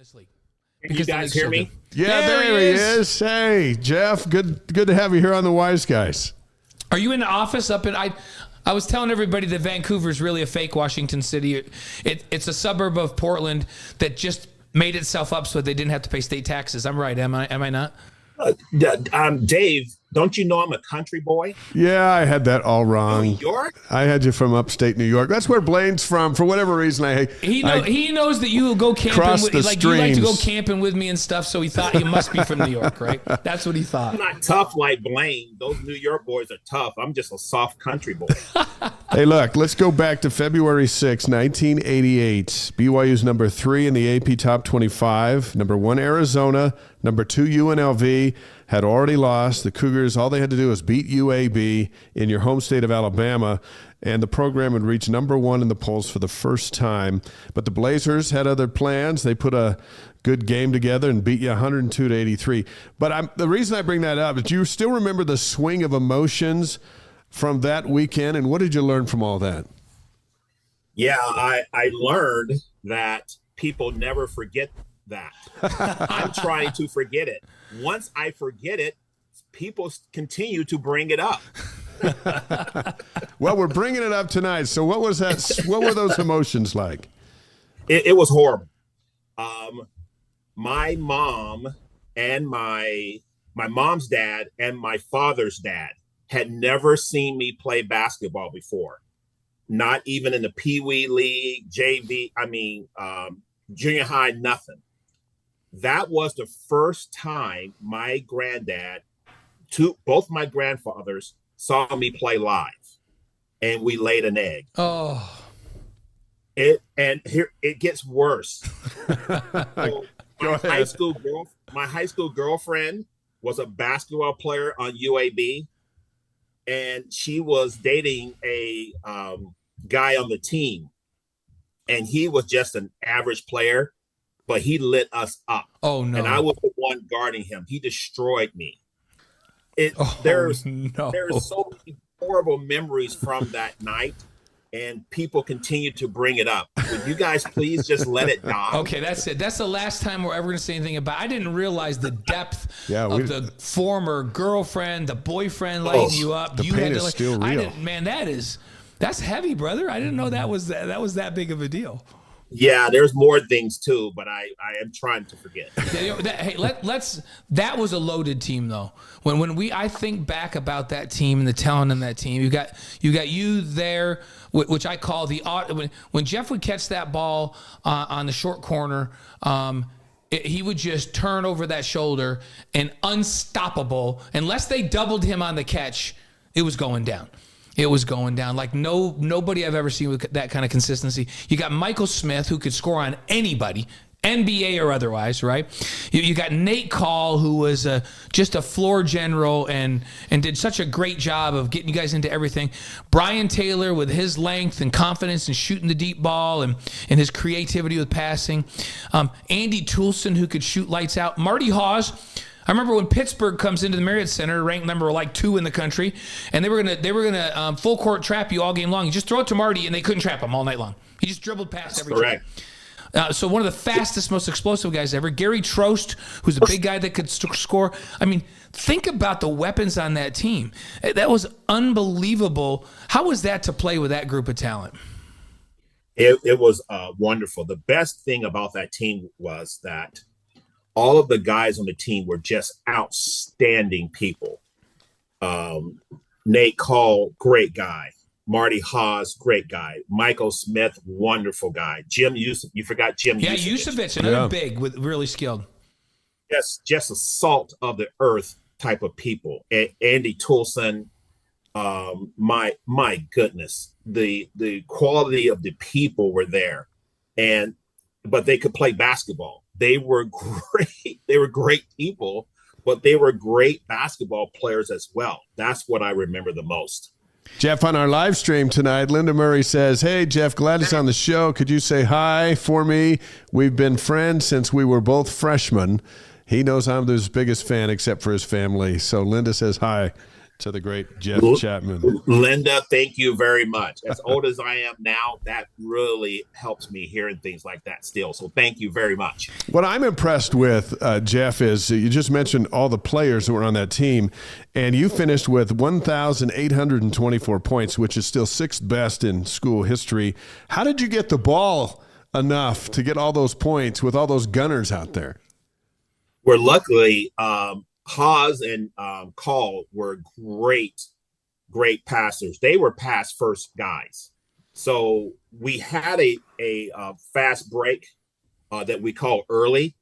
this league. Can you guys hear me? Yeah, there he is. Hey, Jeff, good to have you here on the Wise Guys. Are you in the office up in I was telling everybody that Vancouver is really a fake Washington City. It's a suburb of Portland that just made itself up so they didn't have to pay state taxes. I'm right, am I not? Dave, don't you know I'm a country boy? Yeah, I had that all wrong. New York? I had you from upstate New York. That's where Blaine's from. For whatever reason, he knows that you will go camping with you like to go camping with me and stuff. So he thought you must be from New York, right? That's what he thought. I'm not tough like Blaine. Those New York boys are tough. I'm just a soft country boy. Hey, look, let's go back to February 6, 1988. BYU's number 3 in the AP Top 25. Number 1, Arizona. Number 2, UNLV. Had already lost. The Cougars, all they had to do was beat UAB in your home state of Alabama, and the program would reach number 1 in the polls for the first time. But the Blazers had other plans. They put a good game together and beat you 102-83. But the reason I bring that up is, do you still remember the swing of emotions from that weekend, and what did you learn from all that? Yeah, I learned that people never forget that. I'm trying to forget it. Once I forget it, people continue to bring it up. Well, we're bringing it up tonight. So what was that? What were those emotions like? It was horrible. My mom and my mom's dad and my father's dad had never seen me play basketball before. Not even in the Pee Wee League, JV, junior high, nothing. That was the first time my granddad, both my grandfathers, saw me play live, and we laid an egg. Oh, Here it gets worse. So my high school girlfriend was a basketball player on UAB, and she was dating a guy on the team, and he was just an average player. But he lit us up. Oh, no. And I was the one guarding him. He destroyed me. There's so many horrible memories from that night, and people continue to bring it up. Would you guys please just let it die? Okay, that's it. That's the last time we're ever going to say anything about it. I didn't realize the depth of the former girlfriend, the boyfriend lighting you up. The pain is still real. Man, that's heavy, brother. I didn't know that was that big of a deal. Yeah, there's more things too, but I am trying to forget. That was a loaded team though. When I think back about that team and the talent in that team, you got you there, which I call when Jeff would catch that ball on the short corner, he would just turn over that shoulder and unstoppable. Unless they doubled him on the catch, it was going down. It was going down like nobody I've ever seen with that kind of consistency. You got Michael Smith, who could score on anybody, NBA or otherwise, right? You got Nate Call, who was just a floor general and did such a great job of getting you guys into everything. Brian Taylor with his length and confidence and shooting the deep ball and his creativity with passing. Andy Toulson, who could shoot lights out. Marty Hawes. I remember when Pittsburgh comes into the Marriott Center, ranked number 2 in the country, and they were gonna full court trap you all game long. You just throw it to Marty, and they couldn't trap him all night long. He just dribbled past every correct. So one of the fastest, most explosive guys ever. Gary Trost, who's a big guy that could score. I mean, think about the weapons on that team. That was unbelievable. How was that to play with that group of talent? It was wonderful. The best thing about that team was that all of the guys on the team were just outstanding people. Nate Call, great guy. Marty Hawes, great guy. Michael Smith, wonderful guy. Jim Yusuf, you forgot Jim Yusuf. Yeah, Yusufovich, another big, with really skilled. Just a salt of the earth type of people. Andy Toulson, my goodness, the quality of the people were there, but they could play basketball. They were great. They were great people, but they were great basketball players as well. That's what I remember the most. Jeff, on our live stream tonight, Linda Murray says, "Hey, Jeff, glad he's on the show. Could you say hi for me? We've been friends since we were both freshmen. He knows I'm his biggest fan except for his family." So Linda says hi. to the great Jeff Chatman. Linda, thank you very much. As old as I am now, that really helps me hearing things like that still. So thank you very much. What I'm impressed with, Jeff, is you just mentioned all the players that were on that team, and you finished with 1,824 points, which is still sixth best in school history. How did you get the ball enough to get all those points with all those gunners out there? We're luckily Haas and Call were great passers. They were pass first guys. So we had a fast break that we call early,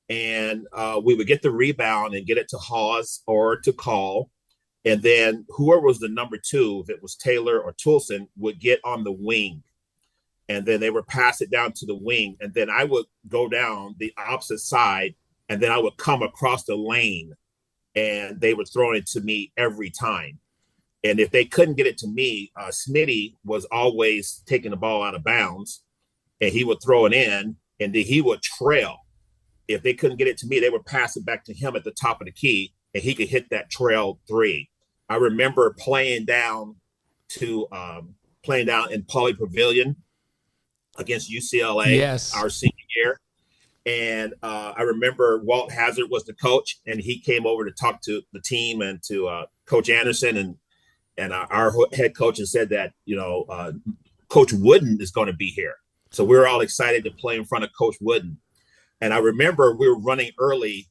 and we would get the rebound and get it to Haas or to Call. And then whoever was the number two, if it was Taylor or Toulson, would get on the wing. And then they would pass it down to the wing. And then I would go down the opposite side, and then I would come across the lane, and they would throw it to me every time. And if they couldn't get it to me, Smitty was always taking the ball out of bounds, and he would throw it in, and then he would trail. If they couldn't get it to me, they would pass it back to him at the top of the key, and he could hit that trail three. I remember playing down in Pauley Pavilion against UCLA, yes, our senior year. And I remember Walt Hazard was the coach, and he came over to talk to the team and to Coach Anderson and our head coach, and said that, Coach Wooden is going to be here. So we were all excited to play in front of Coach Wooden. And I remember we were running early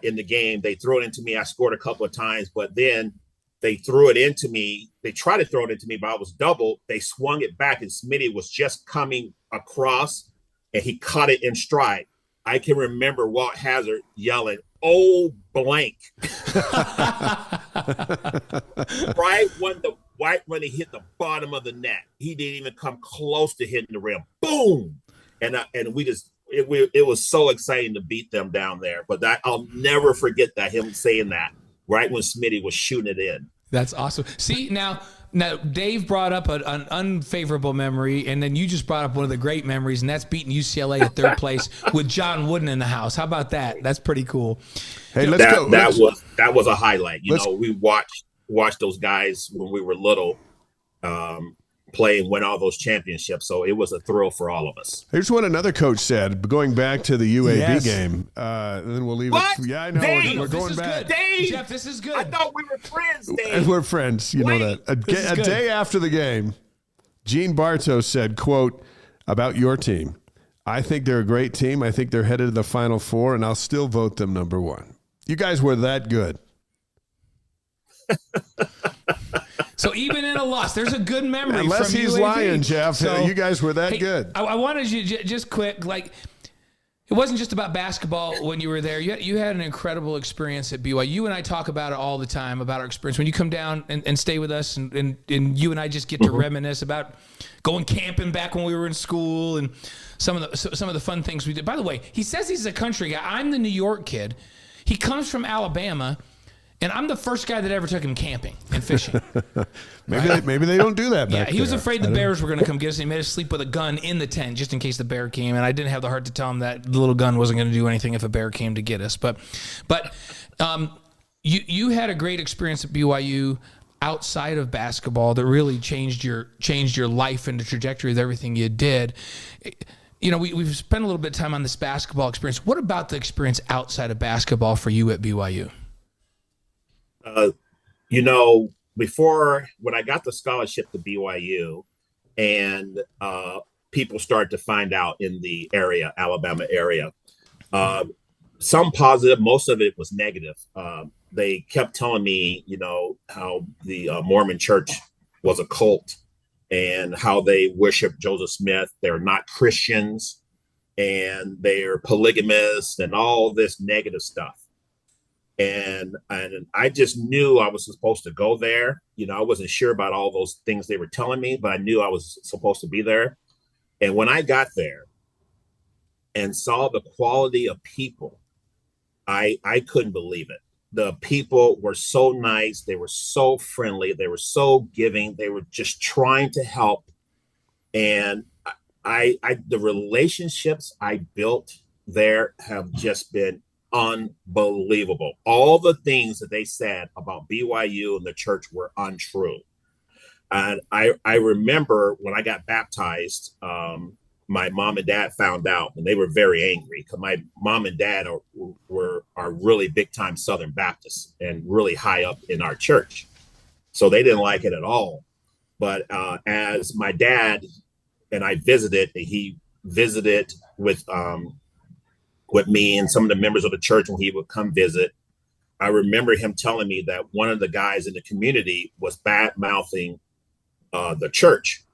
in the game. They threw it into me. I scored a couple of times, but then they threw it into me. They tried to throw it into me, but I was double. They swung it back, and Smitty was just coming across, and he caught it in stride. I can remember Walt Hazard yelling, "Oh, blank." right when he hit the bottom of the net. He didn't even come close to hitting the rim. Boom. And we just, it was so exciting to beat them down there. But I'll never forget that, him saying that right when Smitty was shooting it in. That's awesome. See, now Dave brought up an unfavorable memory, and then you just brought up one of the great memories, and that's beating UCLA at third place with John Wooden in the house. How about that? That's pretty cool. Hey, let's go. That was a highlight. We watched those guys when we were little play and win all those championships. So it was a thrill for all of us. Here's what another coach said, going back to the UAB game. And then we'll leave what? it. Yeah, I know. Dave, we're going back. Dave, Jeff, this is good. I thought we were friends, Dave. We're friends. You know that. A day after the game, Gene Bartow said, quote, about your team, "I think they're a great team. I think they're headed to the Final Four, and I'll still vote them number one." You guys were that good. So even in a loss, there's a good memory. Unless from he's UAB. lying, Jeff. So, you guys were that good. I wanted you just quick, like, it wasn't just about basketball when you were there. You had an incredible experience at BYU. You and I talk about it all the time, about our experience. When you come down and stay with us, and you and I just get to reminisce about going camping back when we were in school and some of the fun things we did. By the way, he says he's a country guy. I'm the New York kid. He comes from Alabama. And I'm the first guy that ever took him camping and fishing. Maybe they don't do that back Yeah, he was there. afraid the bears were going to come get us, and he made us sleep with a gun in the tent just in case the bear came. And I didn't have the heart to tell him that the little gun wasn't going to do anything if a bear came to get us. But you had a great experience at BYU outside of basketball that really changed your life and the trajectory of everything you did. We've spent a little bit of time on this basketball experience. What about the experience outside of basketball for you at BYU? Before, when I got the scholarship to BYU, and people started to find out in the area, Alabama area, some positive, most of it was negative. They kept telling me, how the Mormon church was a cult and how they worship Joseph Smith. They're not Christians, and they're polygamists and all this negative stuff. And I just knew I was supposed to go there. I wasn't sure about all those things they were telling me, but I knew I was supposed to be there. And when I got there and saw the quality of people, I couldn't believe it. The people were so nice. They were so friendly. They were so giving. They were just trying to help. And the relationships I built there have just been unbelievable. All the things that they said about BYU and the church were untrue. And I remember when I got baptized, my mom and dad found out, and they were very angry because my mom and dad are really big time Southern Baptists and really high up in our church. So they didn't like it at all. But as my dad and I visited, he visited with me and some of the members of the church when he would come visit. I remember him telling me that one of the guys in the community was bad mouthing the church.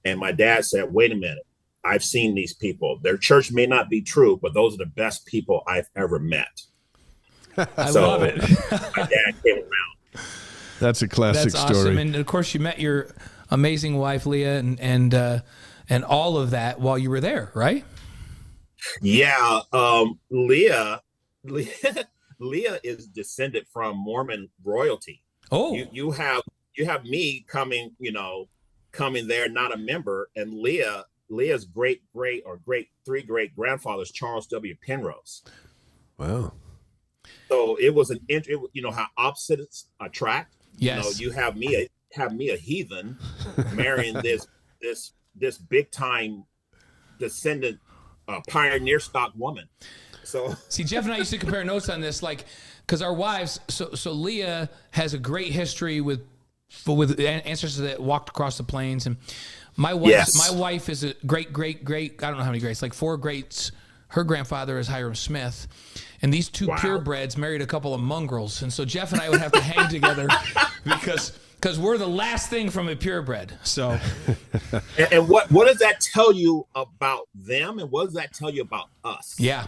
And my dad said, wait a minute, I've seen these people. Their church may not be true, but those are the best people I've ever met. I love it. My dad came around. That's a classic That's awesome. story. And of course, you met your amazing wife, Leah, and all of that while you were there, right? Yeah. Leah is descended from Mormon royalty. Oh, you have me coming there, not a member, and Leah's great three great grandfathers, Charles W. Penrose. Wow. So it was how opposites attract. yes. You have me a heathen marrying this big time descendant pioneer stock woman. So See, Jeff and I used to compare notes on this, like, because our wives. So Leah has a great history with ancestors that walked across the plains, and my wife is a great. I don't know how many greats, like 4 greats. Her grandfather is Hiram Smith, and these two purebreds married a couple of mongrels, and so Jeff and I would have to hang together because we're the last thing from a purebred. So, and what does that tell you about them, and what does that tell you about us? Yeah.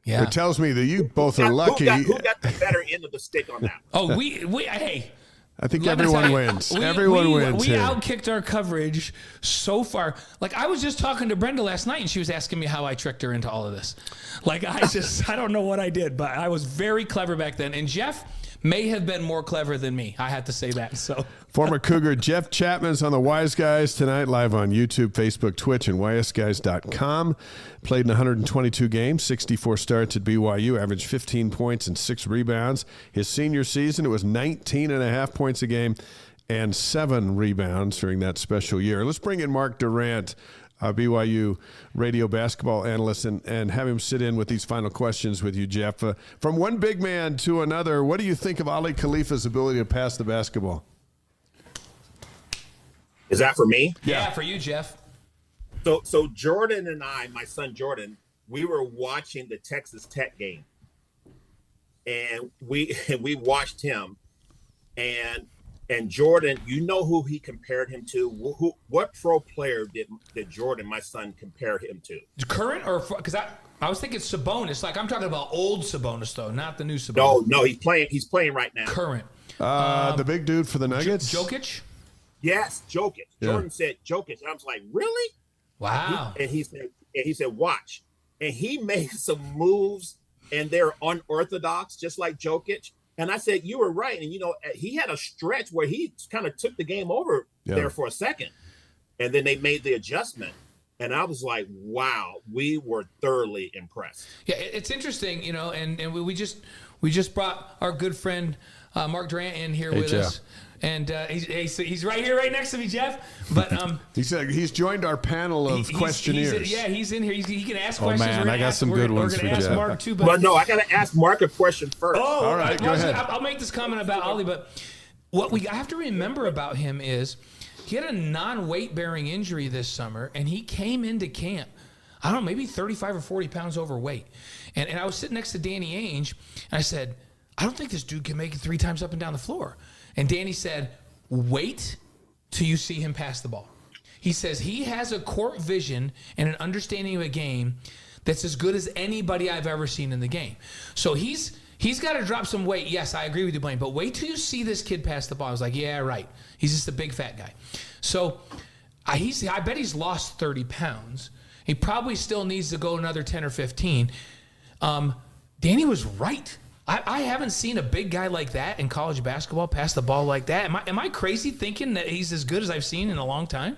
It tells me that you both are lucky. Who got the better end of the stick on that? Oh, hey. I think everyone wins. Everyone wins. We outkicked our coverage so far. Like, I was just talking to Brenda last night, and she was asking me how I tricked her into all of this. Like, I don't know what I did, but I was very clever back then. And Jeff may have been more clever than me. I have to say that. So, former Cougar Jeff Chatman's on the Wise Guys tonight, live on YouTube, Facebook, Twitch, and wiseguys.com. Played in 122 games, 64 starts at BYU, averaged 15 points and 6 rebounds. His senior season, it was 19.5 points a game and 7 rebounds during that special year. Let's bring in Mark Durant, BYU radio basketball analyst, and have him sit in with these final questions with you, Jeff. From one big man to another, what do you think of Ali Khalifa's ability to pass the basketball? Is that for me? yeah, for you, Jeff. So Jordan and I, my son Jordan, we were watching the Texas Tech game, and we watched him, and Jordan, you know who he compared him to? What pro player did Jordan, my son, compare him to? Current or because I was thinking Sabonis. Like, I'm talking about old Sabonis though, not the new Sabonis. No, he's playing right now. Current. The big dude for the Nuggets? Jokic? Yes, Jokic. Yeah. Jordan said Jokic. And I was like, really? Wow. And he said, watch. And he made some moves, and they're unorthodox, just like Jokic. And I said, you were right. And, he had a stretch where he kind of took the game over there for a second. And then they made the adjustment. And I was like, wow, we were thoroughly impressed. Yeah, it's interesting, and we just brought our good friend Mark Durant in here with Jeff. us. And he's right here, right next to me, Jeff. But he's joined our panel of questionnaires. He's in here. He can ask Oh, questions. man, I got some good ones for We're going to ask Jeff. Mark too. But no, I got to ask Mark a question first. Oh, all right, go ahead. I'll make this comment about Ali, but what we have to remember about him is he had a non-weight-bearing injury this summer, and he came into camp, I don't know, maybe 35 or 40 pounds overweight. And I was sitting next to Danny Ainge, and I said, I don't think this dude can make it 3 times up and down the floor. And Danny said, wait till you see him pass the ball. He says he has a court vision and an understanding of a game that's as good as anybody I've ever seen in the game. So he's got to drop some weight. Yes, I agree with you, Blaine, but wait till you see this kid pass the ball. I was like, yeah, right. He's just a big fat guy. So I bet he's lost 30 pounds. He probably still needs to go another 10 or 15. Danny was right. I haven't seen a big guy like that in college basketball pass the ball like that. Am I crazy thinking that he's as good as I've seen in a long time?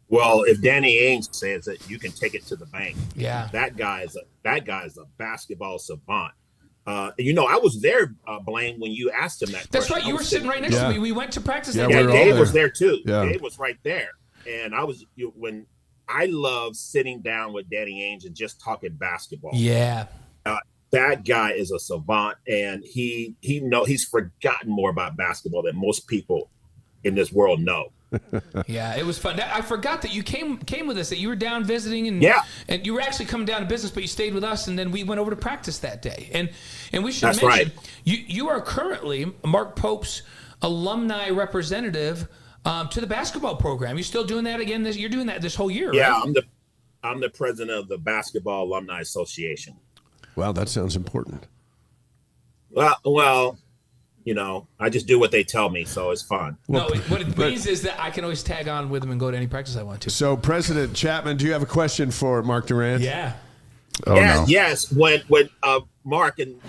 Well, if Danny Ainge says it, you can take it to the bank. Yeah. That guy is a basketball savant. I was there, Blaine, when you asked him that That's question. right. You were sitting right next to me. We went to practice that Yeah, day. Dave was there too. Yeah. Dave was right there. And when I love sitting down with Danny Ainge and just talking basketball. Yeah. That guy is a savant, and he's forgotten more about basketball than most people in this world know. Yeah, it was fun. I forgot that you came with us, that you were down visiting, and you were actually coming down to business, but you stayed with us, and then we went over to practice that day. And we should That's mention, right. you are currently Mark Pope's alumni representative to the basketball program. You're still doing that again? You're doing that this whole year, Yeah, right? I'm the president of the Basketball Alumni Association. Wow, that sounds important. Well, I just do what they tell me, so it's fun. What it means is that I can always tag on with them and go to any practice I want to. So, President Chatman, do you have a question for Mark Durant? Yeah. Oh, yeah, no. Yes. When Mark and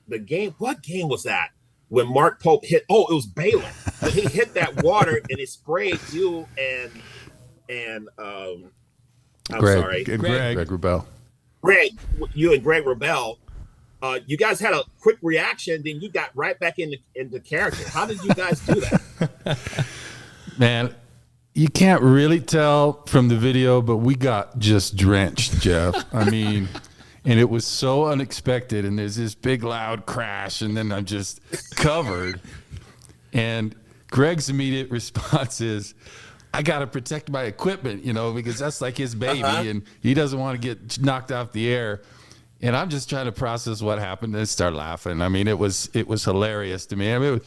the game, what game was that? When Mark Pope hit, it was Baylor. When he hit that water and it sprayed you and I'm Greg. sorry, Greg Wrubell. you and Greg Wrubell, you guys had a quick reaction, then you got right back into character. How did you guys do that? Man, you can't really tell from the video, but we got just drenched, Jeff. I mean, and it was so unexpected, and there's this big loud crash, and then I'm just covered. And Greg's immediate response is, I got to protect my equipment, because that's like his baby, and he doesn't want to get knocked off the air. And I'm just trying to process what happened and start laughing. I mean, it was hilarious to me. I mean,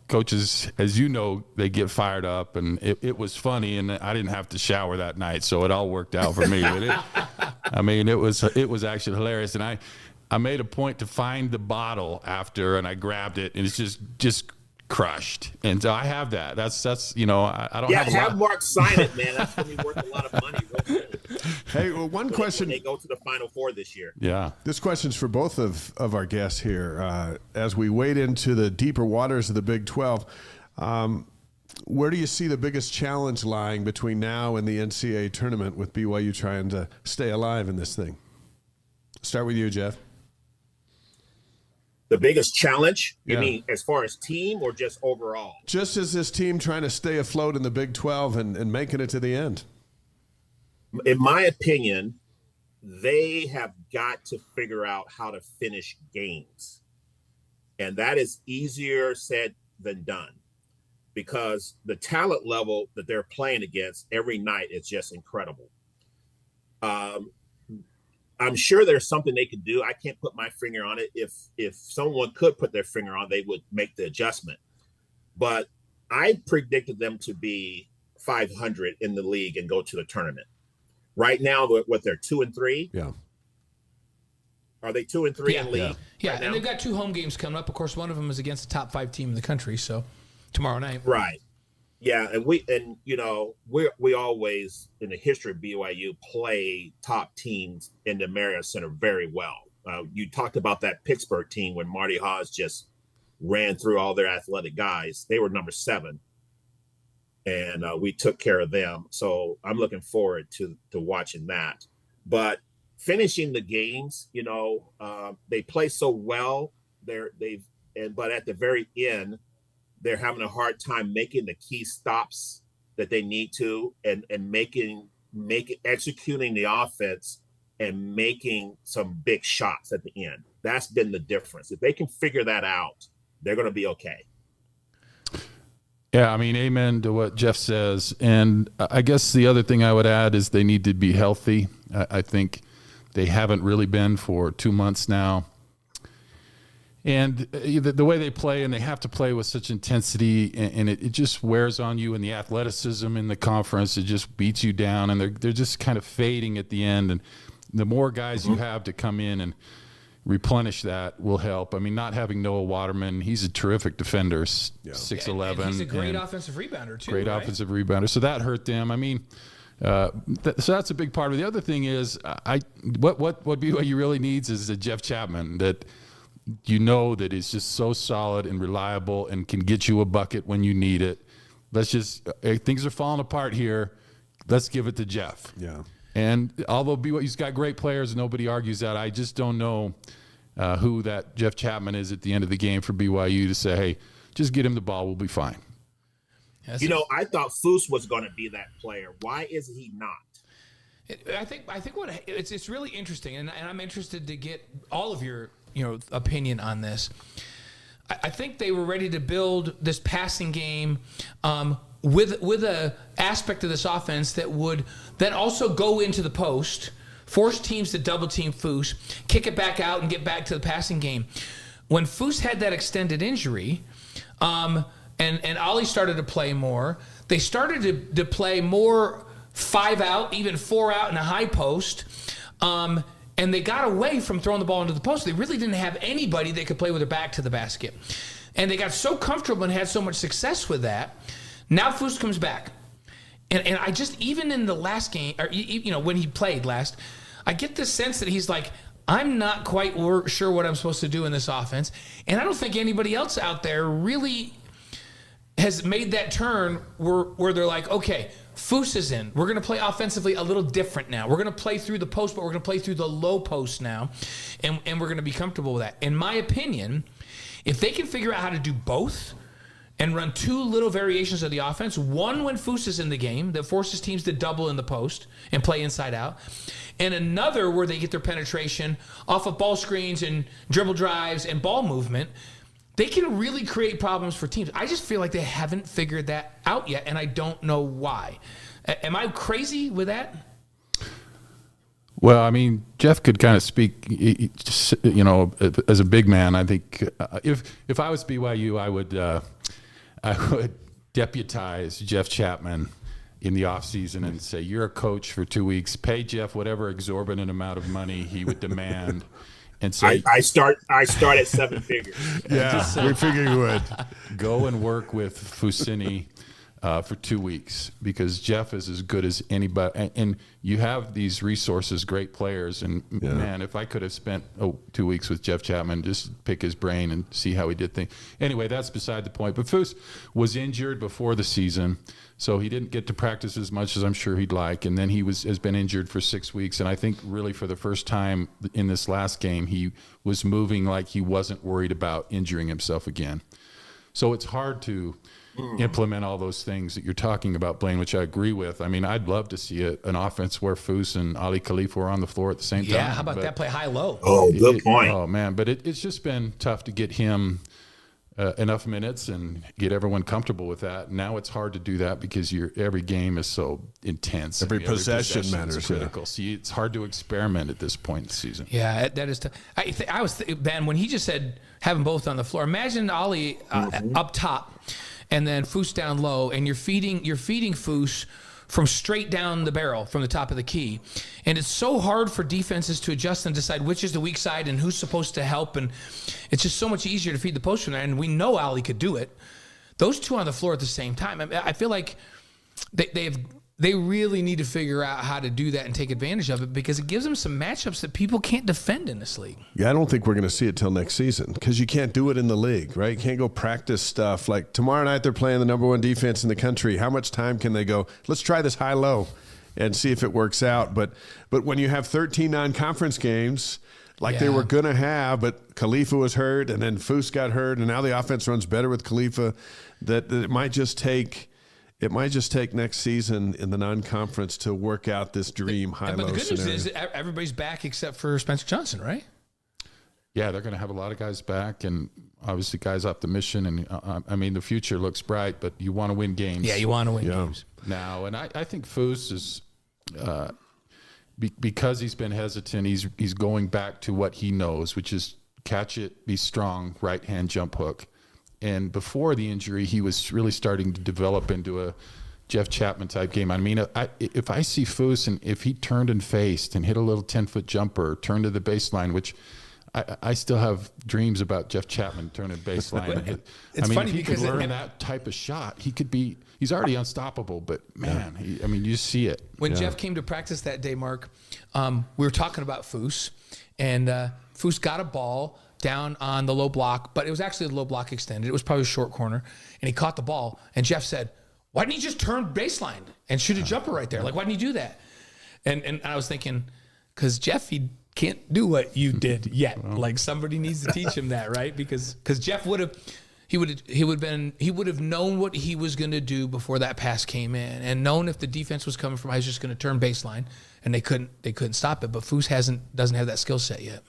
coaches, as you know, they get fired up, and it was funny, and I didn't have to shower that night, so it all worked out for me. It was actually hilarious, and I made a point to find the bottle after, and I grabbed it, and it's just crushed. And so I have that. That's I don't have a lot. Mark sign it, man. That's going to be worth a lot of money. Hey, well, one question. When they go to the Final Four this year. Yeah. This question's for both of our guests here. As we wade into the deeper waters of the Big 12, where do you see the biggest challenge lying between now and the NCAA tournament with BYU trying to stay alive in this thing? Start with you, Jeff. The biggest challenge? You Yeah. mean as far as team or just overall? Just as this team trying to stay afloat in the Big 12 and making it to the end. In my opinion, they have got to figure out how to finish games. And that is easier said than done, because the talent level that they're playing against every night is just incredible. I'm sure there's something they could do. I can't put my finger on it. If someone could put their finger on it, they would make the adjustment. But I predicted them to be 500 in the league and go to the tournament. Right now, they're 2-3. Yeah. Are they 2-3 in league? Yeah, right and now? they've got 2 home games coming up. Of course, one of them is against the top 5 team in the country, so tomorrow night. Right. Yeah, and we always in the history of BYU play top teams in the Marriott Center very well. You talked about that Pittsburgh team when Marty Haas just ran through all their athletic guys. They were number 7, and we took care of them. So I'm looking forward to watching that. But finishing the games, they play so well. But at the very end, they're having a hard time making the key stops that they need to, and executing the offense and making some big shots at the end. That's been the difference. If they can figure that out, they're going to be okay. Yeah, I mean, amen to what Jeff says. And I guess the other thing I would add is they need to be healthy. I think they haven't really been for 2 months now. And the way they play, and they have to play with such intensity, and it just wears on you, and the athleticism in the conference, it just beats you down, and they're just kind of fading at the end. And the more guys you have to come in and replenish that will help. I mean, not having Noah Waterman, he's a terrific defender, 6'11". And he's a great offensive rebounder, too. Great offensive rebounder. So that hurt them. I mean, so that's a big part of it. The other thing is, what BYU really needs is a Jeff Chatman that – that is just so solid and reliable and can get you a bucket when you need it. let's just things are falling apart here. Let's give it to Jeff. Yeah. And although BYU's got great players, and nobody argues that, I just don't know who that Jeff Chatman is at the end of the game for BYU to say, hey, just get him the ball, we'll be fine. You know, I thought Foose was going to be that player. Why is he not? I think what it's really interesting, and I'm interested to get all of your opinion on this. I think they were ready to build this passing game with a aspect of this offense that would then also go into the post, force teams to double team Foose, kick it back out, and get back to the passing game. When Foose had that extended injury, and Ollie started to play more, they started to play more 5 out, even 4 out in a high post. And they got away from throwing the ball into the post. They really didn't have anybody that could play with their back to the basket. And they got so comfortable and had so much success with that. Now Foose comes back. And I just, even in the last game, or when he played last, I get this sense that he's like, I'm not quite sure what I'm supposed to do in this offense. And I don't think anybody else out there really has made that turn where they're like, okay, Foose is in. We're going to play offensively a little different now. We're going to play through the post, but we're going to play through the low post now, and we're going to be comfortable with that. In my opinion, if they can figure out how to do both and run 2 little variations of the offense, one when Foose is in the game that forces teams to double in the post and play inside out, and another where they get their penetration off of ball screens and dribble drives and ball movement, they can really create problems for teams. I just feel like they haven't figured that out yet, and I don't know why. Am I crazy with that? Well, I mean, Jeff could kind of speak, as a big man. I think if I was BYU, I would deputize Jeff Chatman in the offseason and say, you're a coach for 2 weeks. Pay Jeff whatever exorbitant amount of money he would demand. And say, I start at 7 figures. Yeah, we figured you would. Go and work with Fusini for 2 weeks, because Jeff is as good as anybody. And you have these resources, great players. And, man, if I could have spent 2 weeks with Jeff Chatman, just pick his brain and see how he did things. Anyway, that's beside the point. But Fus was injured before the season, so he didn't get to practice as much as I'm sure he'd like. And then he has been injured for 6 weeks. And I think really for the first time in this last game, he was moving like he wasn't worried about injuring himself again. So it's hard to implement all those things that you're talking about, Blaine, which I agree with. I mean, I'd love to see an offense where Foose and Ali Khalifa were on the floor at the same time. Yeah, how about that play high-low? Oh, good point. Oh, man, but it's just been tough to get him enough minutes and get everyone comfortable with that. Now it's hard to do that because every game is so intense. Every possession matters. Critical. See, it's hard to experiment at this point in the season. Yeah, that is tough. I was Ben, when he just said have them both on the floor. Imagine Ali up top, and then Foose down low, and you're feeding Foose from straight down the barrel from the top of the key. And it's so hard for defenses to adjust and decide which is the weak side and who's supposed to help. And it's just so much easier to feed the post from there. And we know Ali could do it. Those two on the floor at the same time, I feel like they really need to figure out how to do that and take advantage of it, because it gives them some matchups that people can't defend in this league. Yeah, I don't think we're going to see it till next season, because you can't do it in the league, right? You can't go practice stuff. Like tomorrow night they're playing the number 1 defense in the country. How much time can they go, let's try this high-low and see if it works out? But when you have 13 non-conference games like they were going to have, but Khalifa was hurt and then Foose got hurt, and now the offense runs better with Khalifa, that it might just take – next season in the non-conference to work out this dream high-low scenario. But the good news is everybody's back except for Spencer Johnson, right? Yeah, they're going to have a lot of guys back, and obviously guys off the mission. And, I mean, the future looks bright, but you want to win games. Yeah, you want to win games. Now, and I think Foose is because he's been hesitant, he's going back to what he knows, which is catch it, be strong, right-hand jump hook. And before the injury, he was really starting to develop into a Jeff Chatman type game. I mean, if I see Foose, and if he turned and faced and hit a little 10-foot jumper, turned to the baseline, which I still have dreams about Jeff Chatman turning baseline. And hit. It's funny if he because could learn that type of shot, he could be. He's already unstoppable, but man, you see it. When Jeff came to practice that day, Mark, we were talking about Foose, and Foose got a ball down on the low block, but it was actually the low block extended. It was probably a short corner, and he caught the ball, and Jeff said, Why didn't he just turn baseline and shoot a jumper right there? Like, why didn't he do that? And I was thinking, because Jeff, he can't do what you did yet. Like, somebody needs to teach him that, right? Because Jeff would have known what he was going to do before that pass came in, and known if the defense was coming from, I was just going to turn baseline, and they couldn't stop it. But Foose doesn't have that skill set yet.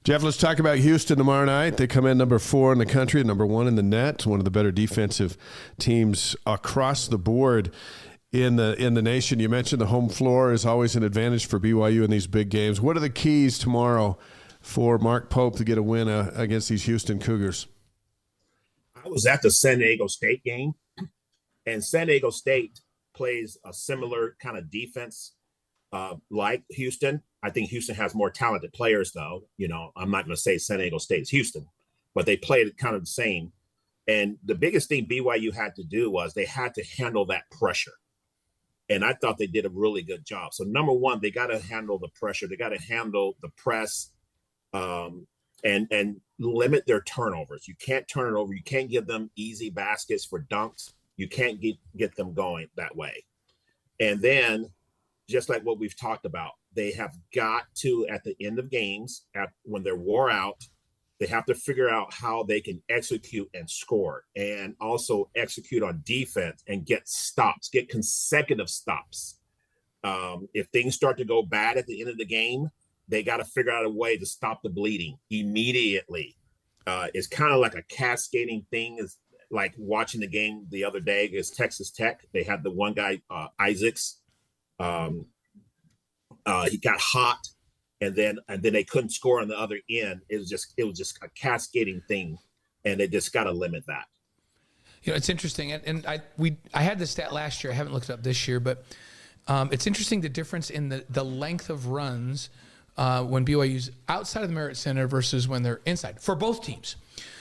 Jeff, let's talk about Houston tomorrow night. They come in number 4 in the country, number 1 in the net. One of the better defensive teams across the board in the nation. You mentioned the home floor is always an advantage for BYU in these big games. What are the keys tomorrow for Mark Pope to get a win against these Houston Cougars? I was at the San Diego State game, and San Diego State plays a similar kind of defense like Houston. I think Houston has more talented players, though. You know, I'm not going to say San Diego State is Houston, but they played kind of the same. And the biggest thing BYU had to do was they had to handle that pressure. And I thought they did a really good job. So number one, they got to handle the pressure. They got to handle the press and limit their turnovers. You can't turn it over. You can't give them easy baskets for dunks. You can't get them going that way. And then, just like what we've talked about, they have got to, at the end of games, when they're wore out, they have to figure out how they can execute and score, and also execute on defense and get stops, get consecutive stops. If things start to go bad at the end of the game, they got to figure out a way to stop the bleeding immediately. It's kind of like a cascading thing. Is like watching the game the other day against Texas Tech. They had the one guy, Isaacs. He got hot, and then they couldn't score on the other end. It was just a cascading thing, and they just got to limit that. You know, it's interesting, and I had this stat last year. I haven't looked it up this year, but it's interesting the difference in the length of runs when BYU's outside of the Merit Center versus when they're inside for both teams.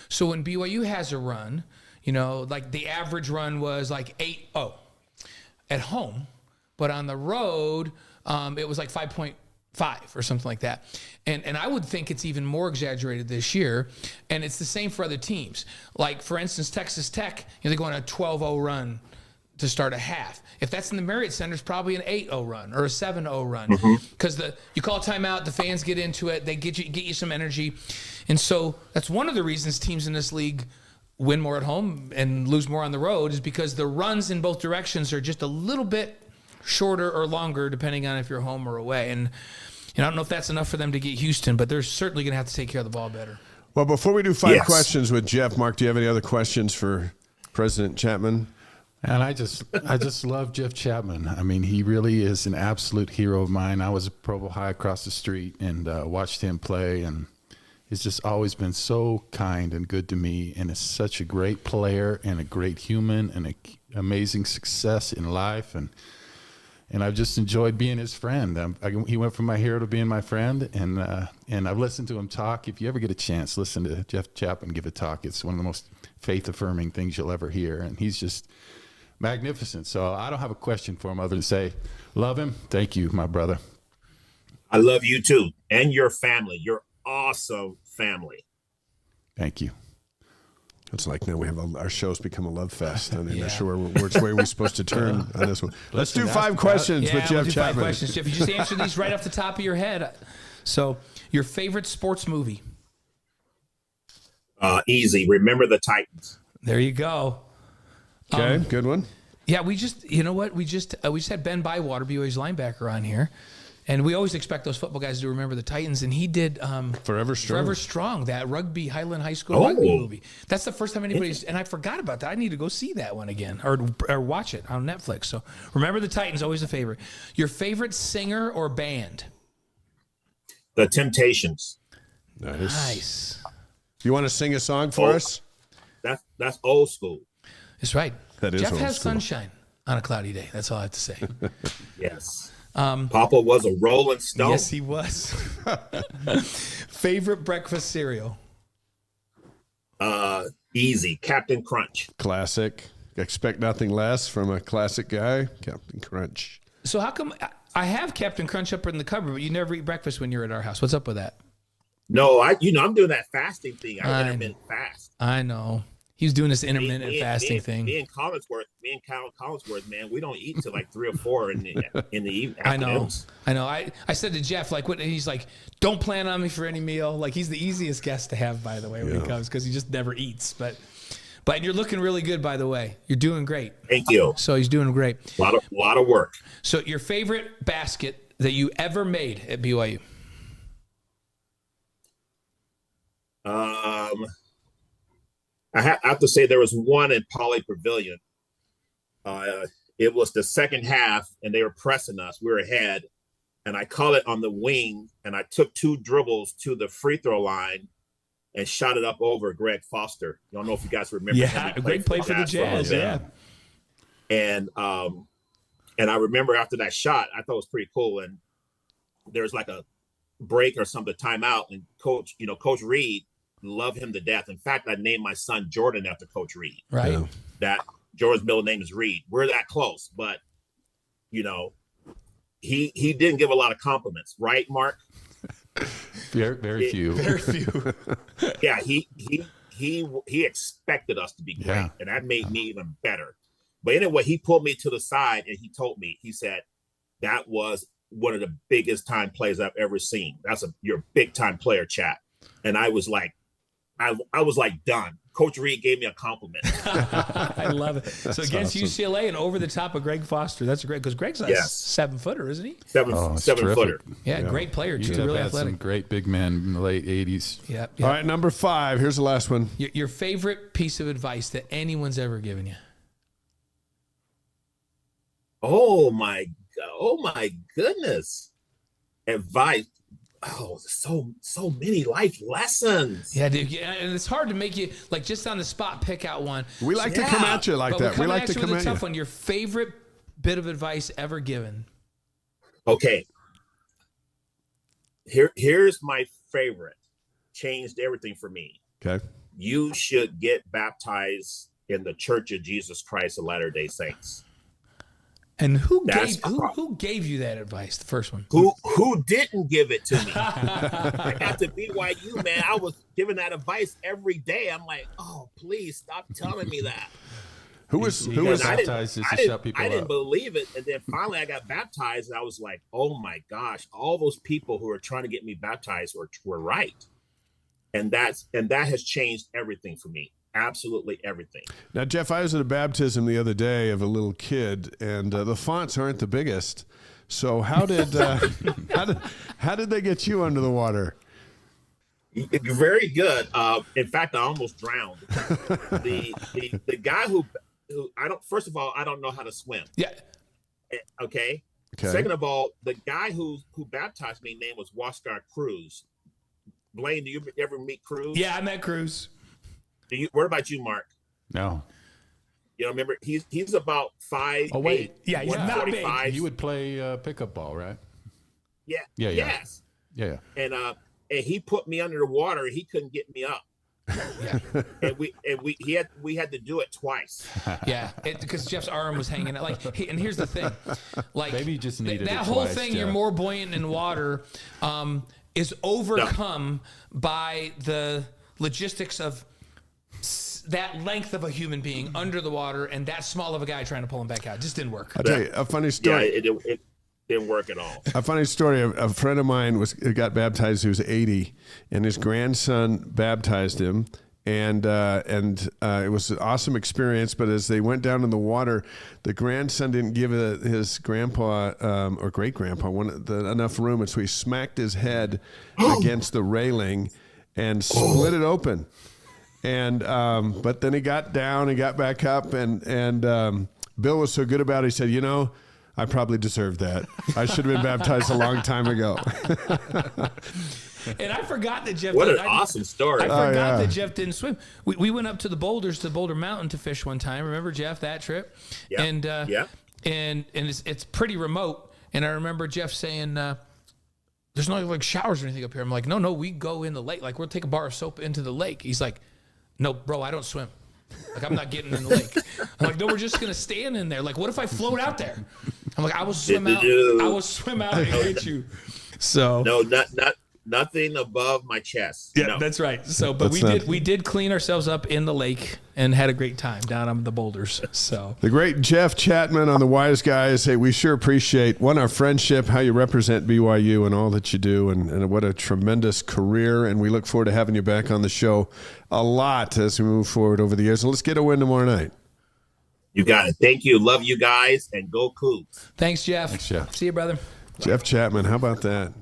So when BYU has a run, you know, like the average run was like 8-0 at home, but on the road it was like 5.5 or something like that. And I would think it's even more exaggerated this year. And it's the same for other teams. Like, for instance, Texas Tech, you know, they go on a 12-0 run to start a half. If that's in the Marriott Center, it's probably an 8-0 run or a 7-0 run. Because you call timeout, the fans get into it, they get you some energy. And so that's one of the reasons teams in this league win more at home and lose more on the road, is because the runs in both directions are just a little bit shorter or longer, depending on if you're home or away. And I don't know if that's enough for them to get Houston, but they're certainly going to have to take care of the ball better. Well, before we do five questions with Jeff, Mark, do you have any other questions for President Chatman? And I just love Jeff Chatman. I mean, he really is an absolute hero of mine. I was at Provo High across the street and watched him play, and he's just always been so kind and good to me, and is such a great player and a great human and an amazing success in life. And I've just enjoyed being his friend. He went from my hero to being my friend, and I've listened to him talk. If you ever get a chance, listen to Jeff Chatman give a talk. It's one of the most faith-affirming things you'll ever hear, and he's just magnificent. So I don't have a question for him other than say, love him. Thank you, my brother. I love you too, and your family. Your awesome family. Thank you. It's like now we have our show's become a love fest. I'm not sure which way we're supposed to turn on this one. Let's do five questions with Jeff Chatman. 5 questions, Jeff. You just answer these right off the top of your head. So, your favorite sports movie? Easy. Remember the Titans. There you go. Okay, good one. Yeah, we just had Ben Bywater, BYU's linebacker, on here. And we always expect those football guys to remember the Titans, and he did Forever Strong, that rugby, Highland High School rugby movie. That's the first time anybody's, and I forgot about that. I need to go see that one again, or watch it on Netflix. So remember the Titans, always a favorite. Your favorite singer or band? The Temptations. Nice. You want to sing a song for us? That's old school. That's right. That is Jeff old has school. Sunshine on a cloudy day. That's all I have to say. Yes. Papa was a Rolling Stone. Yes, he was. Favorite breakfast cereal? Easy. Captain Crunch. Classic. Expect nothing less from a classic guy, Captain Crunch. So how come I have Captain Crunch up in the cupboard, but you never eat breakfast when you're at our house? What's up with that? No, I'm doing that fasting thing. I intermittent fast. I know. He was doing this intermittent fasting thing. Me and Collinsworth, man, we don't eat till like 3 or 4 in the evening. I know. I said to Jeff, like, he's like, don't plan on me for any meal. Like, he's the easiest guest to have, by the way, when he comes, because he just never eats. But you're looking really good, by the way. You're doing great. Thank you. So he's doing great. A lot of work. So your favorite basket that you ever made at BYU? I have to say there was one in Poly Pavilion. It was the second half, and they were pressing us. We were ahead, and I caught it on the wing, and I took 2 dribbles to the free throw line and shot it up over Greg Foster. I don't know if you guys remember. Yeah, Greg played for the Jazz. Yeah. And I remember after that shot, I thought it was pretty cool. And there was like a break or something, timeout, and Coach Reed, love him to death. In fact, I named my son Jordan after Coach Reed. Right. Yeah. That Jordan's middle name is Reed. We're that close, but he didn't give a lot of compliments, right, Mark? Very few. Very few. Yeah, he expected us to be great, and that made me even better. But anyway, he pulled me to the side and he told me, he said, that was one of the biggest time plays I've ever seen. You're a big time player, Chat. And I was like, I was like done. Coach Reed gave me a compliment. I love it. So against awesome. UCLA and over the top of Greg Foster. That's great, because Greg's a 7-footer, isn't he? Seven footer. Yeah, great player too. You've Really had athletic. some great big men in the late 80s. Yep. All right, number 5. Here's the last one. Your favorite piece of advice that anyone's ever given you? Oh my goodness. Advice. Oh, so many life lessons. Yeah, dude. Yeah, and it's hard to make you, like, just on the spot pick out one. We like to come at you like that. We like to come at you. Tough one. Your favorite bit of advice ever given? Okay. Here's my favorite. Changed everything for me. Okay. You should get baptized in the Church of Jesus Christ of Latter-day Saints. And who gave you that advice? The first one. Who didn't give it to me? After BYU, man, I was giving that advice every day. I'm like, oh, please stop telling me that. Who was baptized to shut people up? I didn't believe it, and then finally I got baptized, and I was like, oh my gosh, all those people who were trying to get me baptized were right, and that has changed everything for me. Absolutely everything. Now, Jeff, I was at a baptism the other day of a little kid, and the fonts aren't the biggest. So how did they get you under the water? Very good. In fact, I almost drowned. The guy who I don't know how to swim. Yeah. Okay. Second of all, the guy who baptized me, name was Wascar Cruz. Blaine, do you ever meet Cruz? Yeah, I met Cruz. What about you, Mark? No. You know, remember he's about 5'8". Oh wait, yeah, he's not big. You would play pickup ball, right? Yeah. Yeah. Yes. Yeah. And he put me under the water. He couldn't get me up. Yeah. and we had to do it twice. Yeah, because Jeff's arm was hanging out. And here's the thing, like maybe you just needed that it whole twice, thing. Jeff. You're more buoyant in water, is overcome by the logistics of that length of a human being under the water and that small of a guy trying to pull him back out. It just didn't work. I'll tell you a funny story. Yeah, it didn't work at all. A funny story. A friend of mine got baptized. He was 80, and his grandson baptized him. And it was an awesome experience. But as they went down in the water, the grandson didn't give his grandpa or great grandpa enough room, and so he smacked his head against the railing and split it open. And but then he got down and got back up, and Bill was so good about it. He said, "You know, I probably deserved that. I should have been baptized a long time ago." And I forgot that Jeff. What an awesome story! I forgot that Jeff didn't swim. We went up to the boulders, to Boulder Mountain, to fish one time. Remember, Jeff, that trip? Yeah. And and it's pretty remote. And I remember Jeff saying, "There's no like showers or anything up here." I'm like, "No, we go in the lake. Like we'll take a bar of soap into the lake." He's like, "No, bro, I don't swim. Like I'm not getting in the lake." I'm like, "No, we're just gonna stand in there. Like, what if I float out there?" I'm like, "I will swim out. I will swim out and get you." So no, Nothing above my chest. Yeah, No. that's right. So, but we did clean ourselves up in the lake and had a great time down on the boulders. So The great Jeff Chatman on the Wise Guys. Hey, we sure appreciate, one, our friendship, how you represent BYU and all that you do, and what a tremendous career. And we look forward to having you back on the show a lot as we move forward over the years. And let's get a win tomorrow night. You got it. Thank you. Love you guys, and go Cougs. thanks, Jeff. Thanks, Jeff. See you, brother. Jeff Chatman, how about that?